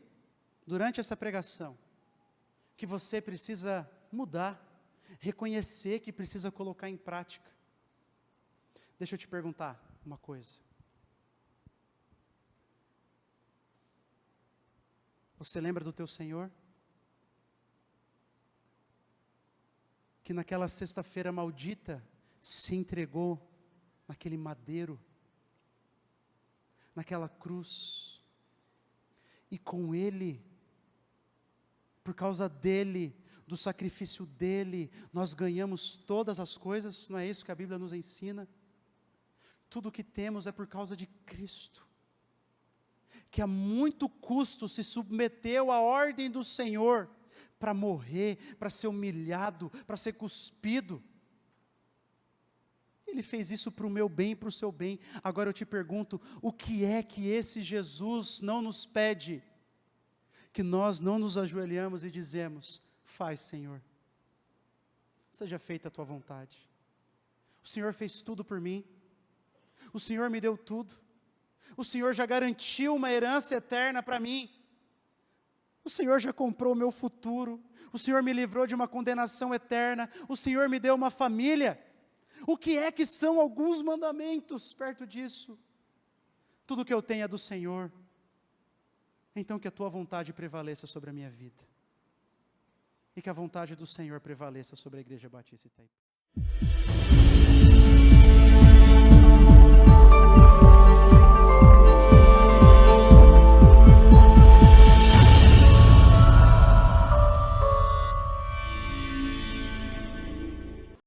durante essa pregação, que você precisa mudar, reconhecer que precisa colocar em prática. Deixa eu te perguntar uma coisa. Você lembra do teu Senhor? Que naquela sexta-feira maldita se entregou naquele madeiro, naquela cruz, e com Ele, por causa dEle, do sacrifício dEle, nós ganhamos todas as coisas, não é isso que a Bíblia nos ensina? Tudo o que temos é por causa de Cristo, que a muito custo se submeteu à ordem do Senhor, para morrer, para ser humilhado, para ser cuspido. Ele fez isso para o meu bem e para o seu bem. Agora eu te pergunto, o que é que esse Jesus não nos pede? Que nós não nos ajoelhamos e dizemos, faz, Senhor, seja feita a tua vontade. O Senhor fez tudo por mim, o Senhor me deu tudo, o Senhor já garantiu uma herança eterna para mim, o Senhor já comprou o meu futuro, o Senhor me livrou de uma condenação eterna, o Senhor me deu uma família. O que é que são alguns mandamentos perto disso? Tudo que eu tenho é do Senhor. Então que a tua vontade prevaleça sobre a minha vida, e que a vontade do Senhor prevaleça sobre a Igreja Batista Itaipu.